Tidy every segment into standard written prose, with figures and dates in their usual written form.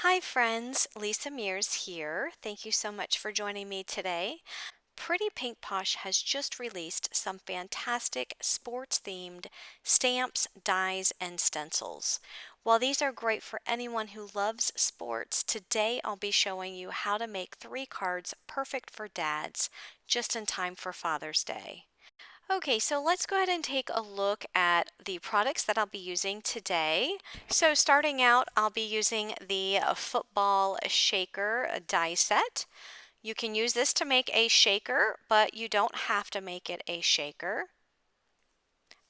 Hi friends, Lisa Mears here. Thank you so much for joining me today. Pretty Pink Posh has just released some fantastic sports-themed stamps, dies, and stencils. While these are great for anyone who loves sports, today I'll be showing you how to make 3 cards perfect for dads, just in time for Father's Day. Okay, so let's go ahead and take a look at the products that I'll be using today. So starting out, I'll be using the football shaker die set. You can use this to make a shaker, but you don't have to make it a shaker.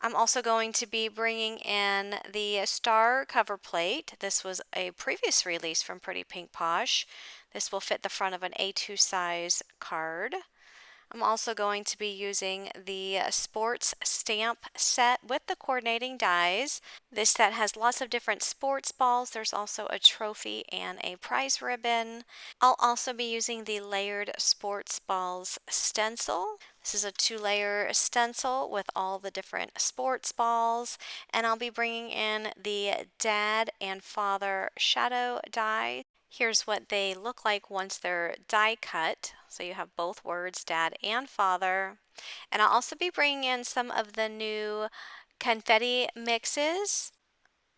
I'm also going to be bringing in the star cover plate. This was a previous release from Pretty Pink Posh. This will fit the front of an A2 size card. I'm also going to be using the sports stamp set with the coordinating dies. This set has lots of different sports balls. There's also a trophy and a prize ribbon. I'll also be using the layered sports balls stencil. This is a 2-layer stencil with all the different sports balls, and I'll be bringing in the dad and father shadow die. Here's what they look like once they're die cut. So you have both words, dad and father. And I'll also be bringing in some of the new confetti mixes.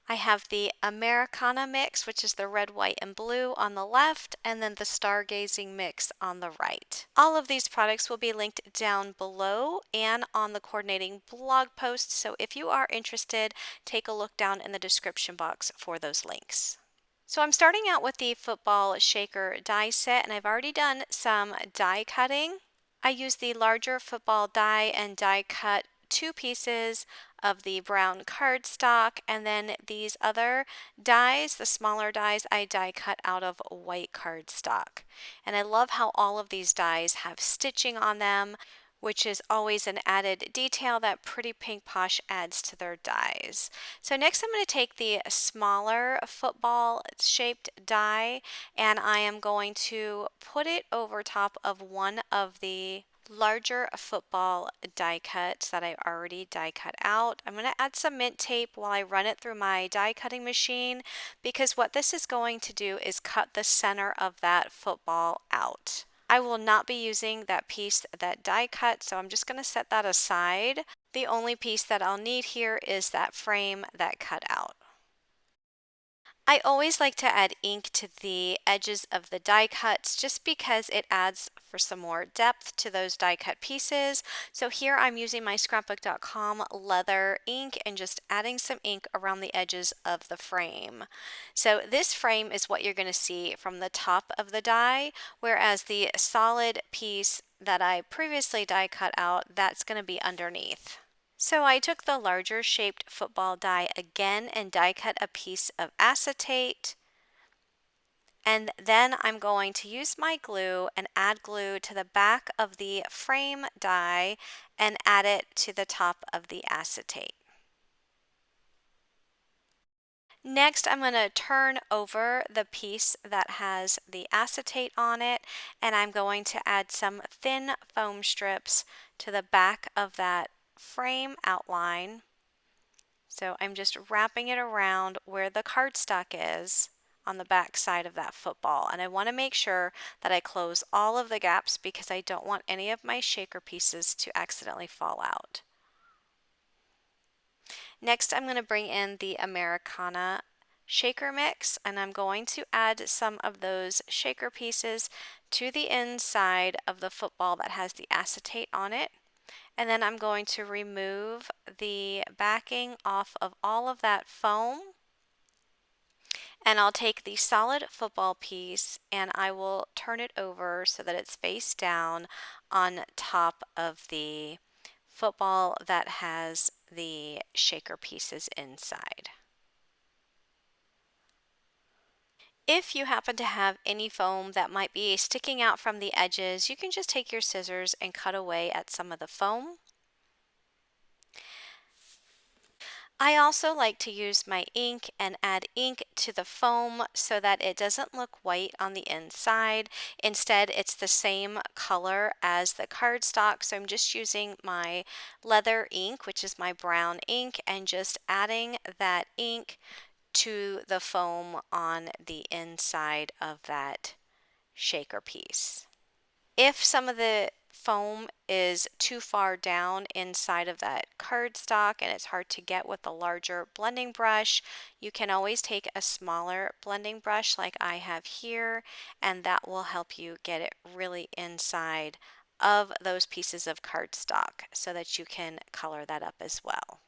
I have the Americana mix, which is the red, white, and blue on the left, and then the Stargazing mix on the right. All of these products will be linked down below and on the coordinating blog post, so if you are interested, take a look down in the description box for those links. So I'm starting out with the football shaker die set, and I've already done some die cutting. I used the larger football die and die cut 2 pieces of the brown cardstock, and then these other dies, the smaller dies, I die cut out of white cardstock. And I love how all of these dies have stitching on them, which is always an added detail that Pretty Pink Posh adds to their dies. So next I'm going to take the smaller football shaped die, and I am going to put it over top of one of the larger football die cuts that I already die cut out. I'm going to add some mint tape while I run it through my die cutting machine, because what this is going to do is cut the center of that football out. I will not be using that piece that die cut, so I'm just going to set that aside. The only piece that I'll need here is that frame that cut out. I always like to add ink to the edges of the die cuts just because it adds for some more depth to those die cut pieces. So here I'm using my scrapbook.com leather ink and just adding some ink around the edges of the frame. So this frame is what you're going to see from the top of the die, whereas the solid piece that I previously die cut out, that's going to be underneath. So I took the larger shaped football die again and die cut a piece of acetate, and then I'm going to use my glue and add glue to the back of the frame die and add it to the top of the acetate. Next, I'm going to turn over the piece that has the acetate on it, and I'm going to add some thin foam strips to the back of that frame outline. So I'm just wrapping it around where the cardstock is on the back side of that football. And I want to make sure that I close all of the gaps because I don't want any of my shaker pieces to accidentally fall out. Next, I'm going to bring in the Americana shaker mix, and I'm going to add some of those shaker pieces to the inside of the football that has the acetate on it. And then I'm going to remove the backing off of all of that foam. And I'll take the solid football piece and I will turn it over so that it's face down on top of the football that has the shaker pieces inside. If you happen to have any foam that might be sticking out from the edges, you can just take your scissors and cut away at some of the foam. I also like to use my ink and add ink to the foam so that it doesn't look white on the inside. Instead, it's the same color as the cardstock. So I'm just using my leather ink, which is my brown ink, and just adding that ink to the foam on the inside of that shaker piece. If some of the foam is too far down inside of that cardstock and it's hard to get with a larger blending brush, you can always take a smaller blending brush like I have here, and that will help you get it really inside of those pieces of cardstock so that you can color that up as well.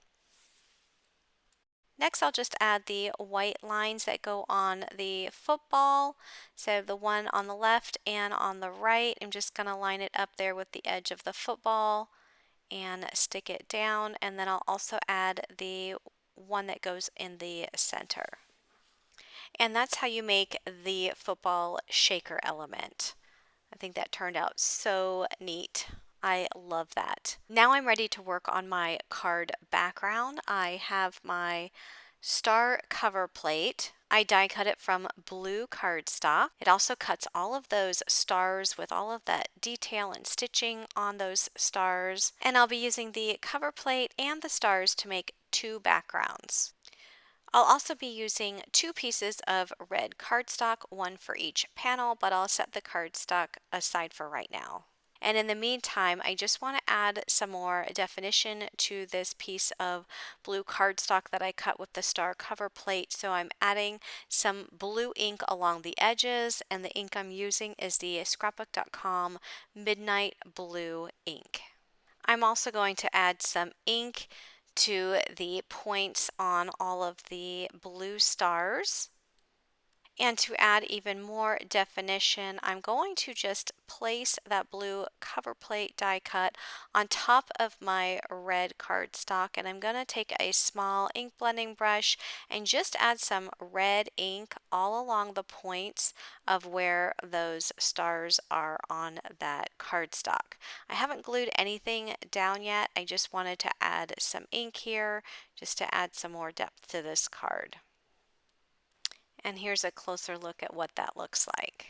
Next, I'll just add the white lines that go on the football. So the one on the left and on the right, I'm just going to line it up there with the edge of the football and stick it down. And then I'll also add the one that goes in the center. And that's how you make the football shaker element. I think that turned out so neat. I love that. Now I'm ready to work on my card background. I have my star cover plate. I die cut it from blue cardstock. It also cuts all of those stars with all of that detail and stitching on those stars. And I'll be using the cover plate and the stars to make two backgrounds. I'll also be using two pieces of red cardstock, one for each panel, but I'll set the cardstock aside for right now. And in the meantime, I just want to add some more definition to this piece of blue cardstock that I cut with the star cover plate. So I'm adding some blue ink along the edges, and the ink I'm using is the scrapbook.com Midnight Blue ink. I'm also going to add some ink to the points on all of the blue stars. And to add even more definition, I'm going to just place that blue cover plate die cut on top of my red cardstock, and I'm going to take a small ink blending brush and just add some red ink all along the points of where those stars are on that cardstock. I haven't glued anything down yet. I just wanted to add some ink here just to add some more depth to this card. And here's a closer look at what that looks like.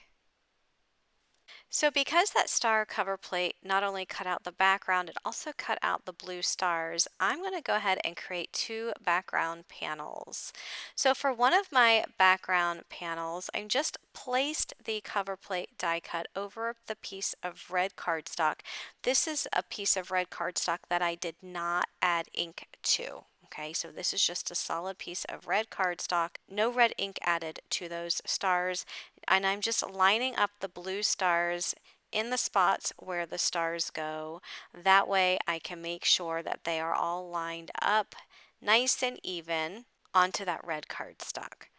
So because that star cover plate not only cut out the background, it also cut out the blue stars, I'm going to go ahead and create two background panels. So for one of my background panels, I just placed the cover plate die cut over the piece of red cardstock. This is a piece of red cardstock that I did not add ink to. Okay, so this is just a solid piece of red cardstock, no red ink added to those stars, and I'm just lining up the blue stars in the spots where the stars go. That way I can make sure that they are all lined up nice and even onto that red cardstock.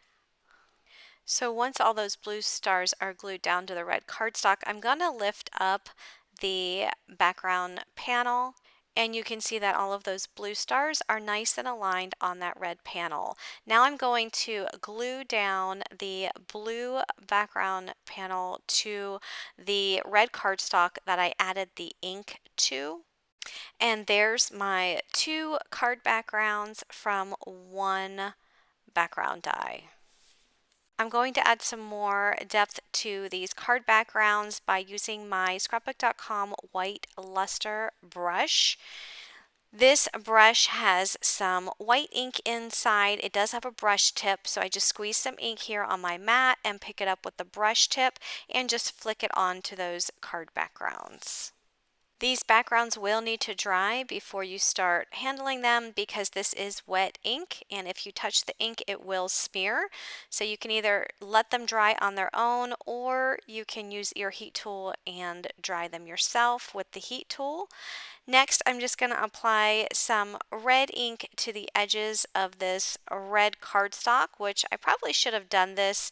So once all those blue stars are glued down to the red cardstock, I'm going to lift up the background panel, and you can see that all of those blue stars are nice and aligned on that red panel. Now I'm going to glue down the blue background panel to the red cardstock that I added the ink to. And there's my two card backgrounds from one background die. I'm going to add some more depth to these card backgrounds by using my scrapbook.com white luster brush. This brush has some white ink inside. It does have a brush tip, so I just squeeze some ink here on my mat and pick it up with the brush tip and just flick it onto those card backgrounds. These backgrounds will need to dry before you start handling them because this is wet ink, and if you touch the ink it will smear. So you can either let them dry on their own, or you can use your heat tool and dry them yourself with the heat tool. Next, I'm just going to apply some red ink to the edges of this red cardstock, which I probably should have done this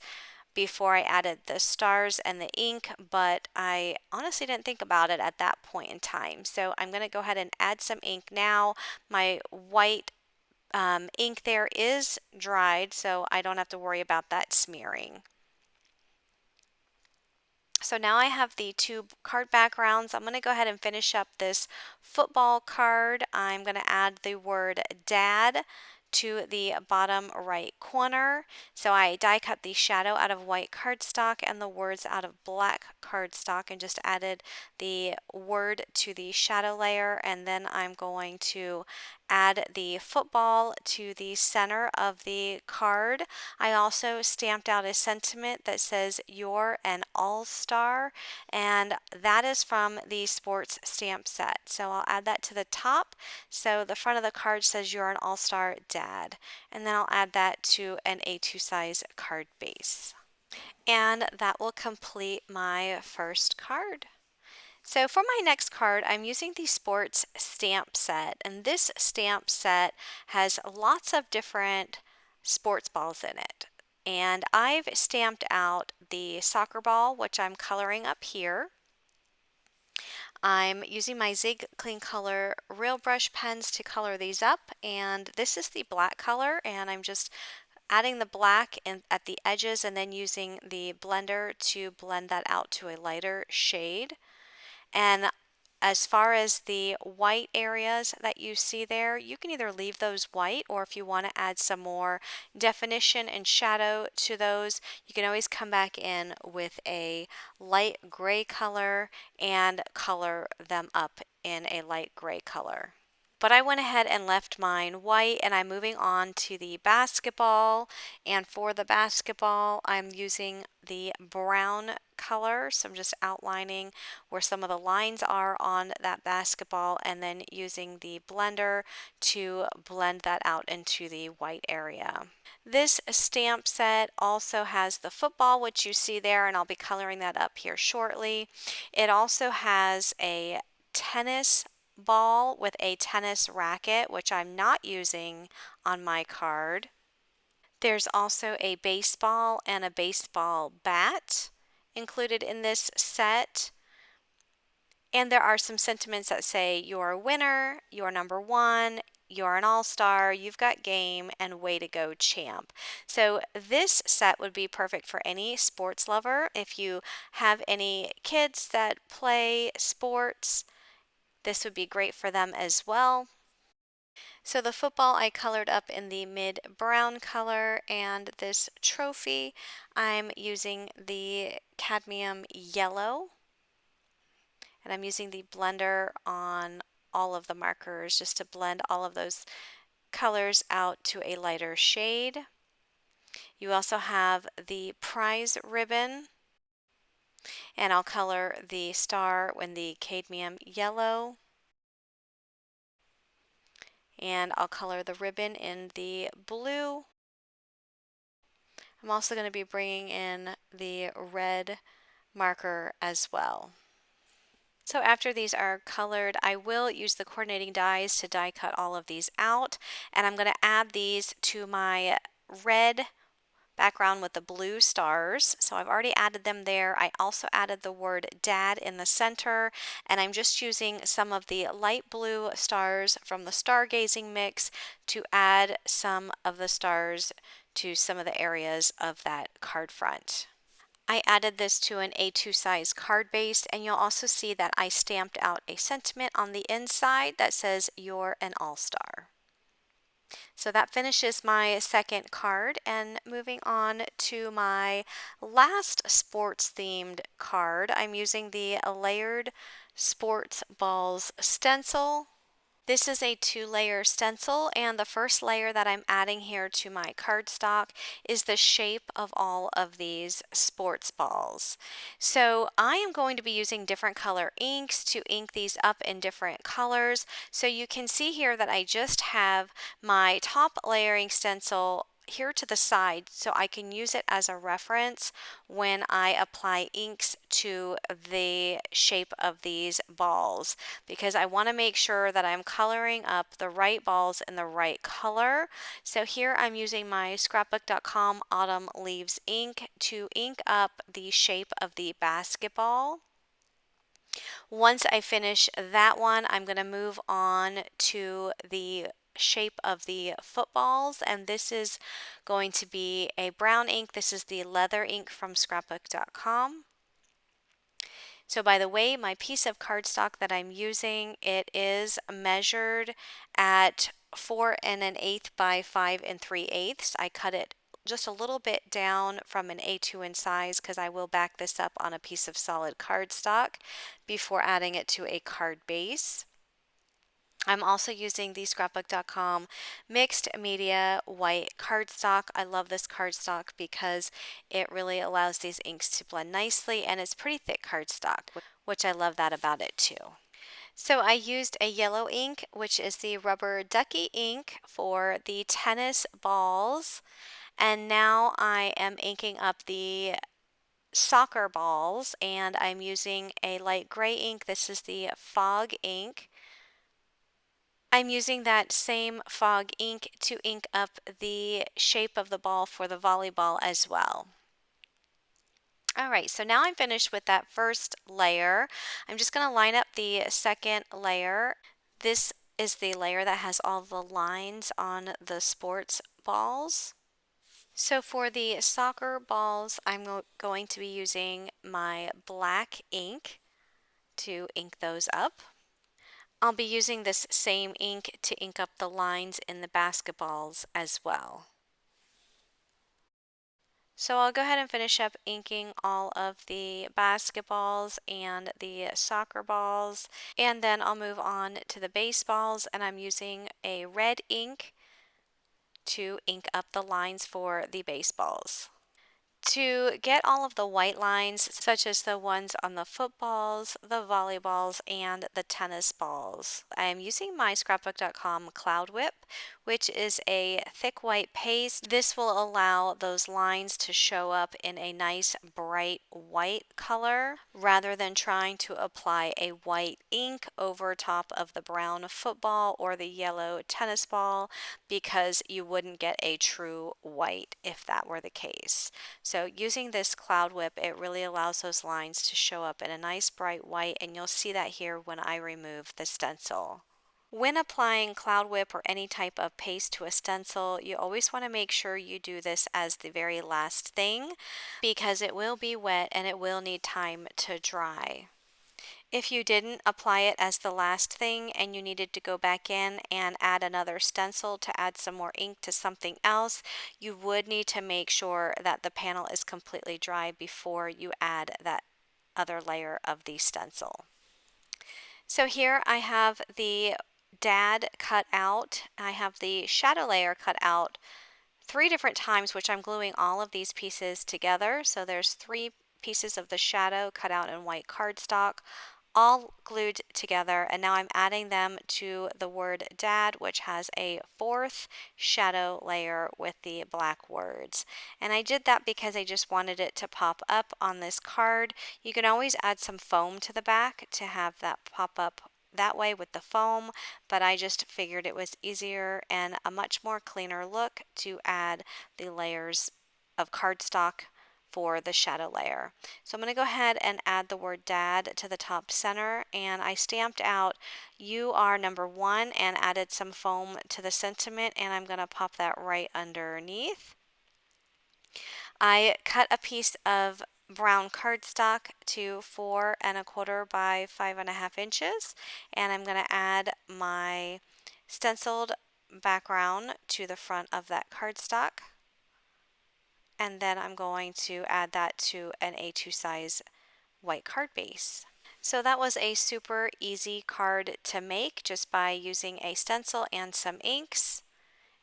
before I added the stars and the ink, but I honestly didn't think about it at that point in time. So I'm going to go ahead and add some ink now. My white ink there is dried, so I don't have to worry about that smearing. So now I have the two card backgrounds. I'm going to go ahead and finish up this football card. I'm going to add the word dad to the bottom right corner. So I die cut the shadow out of white cardstock and the words out of black cardstock and just added the word to the shadow layer, and then I'm going to add the football to the center of the card. I also stamped out a sentiment that says "You're an all-star," and that is from the sports stamp set. So I'll add that to the top. So the front of the card says "You're an all-star, Dad," and then I'll add that to an A2 size card base. And that will complete my first card. So for my next card, I'm using the sports stamp set, and this stamp set has lots of different sports balls in it. And I've stamped out the soccer ball, which I'm coloring up here. I'm using my Zig Clean Color Real Brush pens to color these up, and this is the black color, and I'm just adding the black at the edges and then using the blender to blend that out to a lighter shade. And as far as the white areas that you see there, you can either leave those white, or if you want to add some more definition and shadow to those, you can always come back in with a light gray color and color them up in a light gray color. But I went ahead and left mine white, and I'm moving on to the basketball. And for the basketball, I'm using the brown color. So I'm just outlining where some of the lines are on that basketball, and then using the blender to blend that out into the white area. This stamp set also has the football, which you see there, and I'll be coloring that up here shortly. It also has a tennis ball with a tennis racket, which I'm not using on my card. There's also a baseball and a baseball bat included in this set. And there are some sentiments that say "You're a winner," "You're number one," "You're an all-star," "You've got game," and "Way to go, champ." So this set would be perfect for any sports lover. If you have any kids that play sports, this would be great for them as well. So the football I colored up in the mid brown color, and this trophy I'm using the cadmium yellow, and I'm using the blender on all of the markers just to blend all of those colors out to a lighter shade. You also have the prize ribbon, and I'll color the star in the cadmium yellow, and I'll color the ribbon in the blue. I'm also going to be bringing in the red marker as well. So after these are colored, I will use the coordinating dies to die cut all of these out, and I'm going to add these to my red background with the blue stars. So I've already added them there. I also added the word Dad in the center, and I'm just using some of the light blue stars from the Stargazing mix to add some of the stars to some of the areas of that card front. I added this to an A2 size card base, and you'll also see that I stamped out a sentiment on the inside that says "You're an all-star." So that finishes my second card, and moving on to my last sports themed card, I'm using the Layered Sports Balls Stencil. This is a 2-layer stencil, and the first layer that I'm adding here to my cardstock is the shape of all of these sports balls. So I am going to be using different color inks to ink these up in different colors. So you can see here that I just have my top layering stencil here to the side, so I can use it as a reference when I apply inks to the shape of these balls, because I want to make sure that I'm coloring up the right balls in the right color. So here I'm using my scrapbook.com Autumn Leaves ink to ink up the shape of the basketball. Once I finish that one, I'm going to move on to the shape of the footballs, and this is going to be a brown ink. This is the leather ink from scrapbook.com. So by the way, my piece of cardstock that I'm using, it is measured at 4 1/8 by 5 3/8. I cut it just a little bit down from an A2 in size because I will back this up on a piece of solid cardstock before adding it to a card base. I'm also using the scrapbook.com mixed media white cardstock. I love this cardstock because it really allows these inks to blend nicely, and it's pretty thick cardstock, which I love that about it too. So I used a yellow ink, which is the rubber Ducky ink for the tennis balls. And now I am inking up the soccer balls, and I'm using a light gray ink. This is the fog ink. I'm using that same fog ink to ink up the shape of the ball for the volleyball as well. All right, so now I'm finished with that first layer. I'm just going to line up the second layer. This is the layer that has all the lines on the sports balls. So for the soccer balls, I'm going to be using my black ink to ink those up. I'll be using this same ink to ink up the lines in the basketballs as well. So I'll go ahead and finish up inking all of the basketballs and the soccer balls, and then I'll move on to the baseballs, and I'm using a red ink to ink up the lines for the baseballs. To get all of the white lines, such as the ones on the footballs, the volleyballs, and the tennis balls, I am using my scrapbook.com Cloud Whip, which is a thick white paste. This will allow those lines to show up in a nice bright white color rather than trying to apply a white ink over top of the brown football or the yellow tennis ball, because you wouldn't get a true white if that were the case. So using this Cloud Whip, it really allows those lines to show up in a nice bright white, and you'll see that here when I remove the stencil. When applying Cloud Whip or any type of paste to a stencil, you always want to make sure you do this as the very last thing, because it will be wet and it will need time to dry. If you didn't apply it as the last thing and you needed to go back in and add another stencil to add some more ink to something else, you would need to make sure that the panel is completely dry before you add that other layer of the stencil. So here I have the dad cut out. I have the shadow layer cut out 3 different times, which I'm gluing all of these pieces together. So there's 3 pieces of the shadow cut out in white cardstock, all glued together, and now I'm adding them to the word dad, which has a 4th shadow layer with the black words. And I did that because I just wanted it to pop up on this card. You can always add some foam to the back to have that pop up that way with the foam, but I just figured it was easier and a much more cleaner look to add the layers of cardstock for the shadow layer. So I'm going to go ahead and add the word dad to the top center, and I stamped out "You are number 1" and added some foam to the sentiment, and I'm going to pop that right underneath. I cut a piece of brown cardstock to 4 1/4 by 5 1/2 inches, and I'm going to add my stenciled background to the front of that cardstock, and then I'm going to add that to an A2 size white card base. So that was a super easy card to make just by using a stencil and some inks,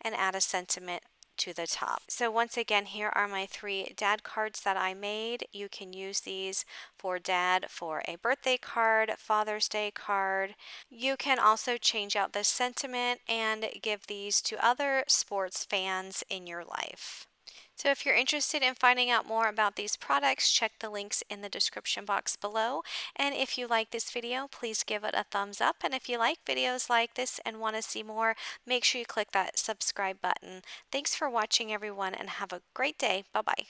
and add a sentiment to the top. So once again, here are my 3 dad cards that I made. You can use these for dad for a birthday card, Father's Day card. You can also change out the sentiment and give these to other sports fans in your life. So if you're interested in finding out more about these products, check the links in the description box below. And if you like this video, please give it a thumbs up. And if you like videos like this and want to see more, make sure you click that subscribe button. Thanks for watching, everyone, and have a great day. Bye-bye.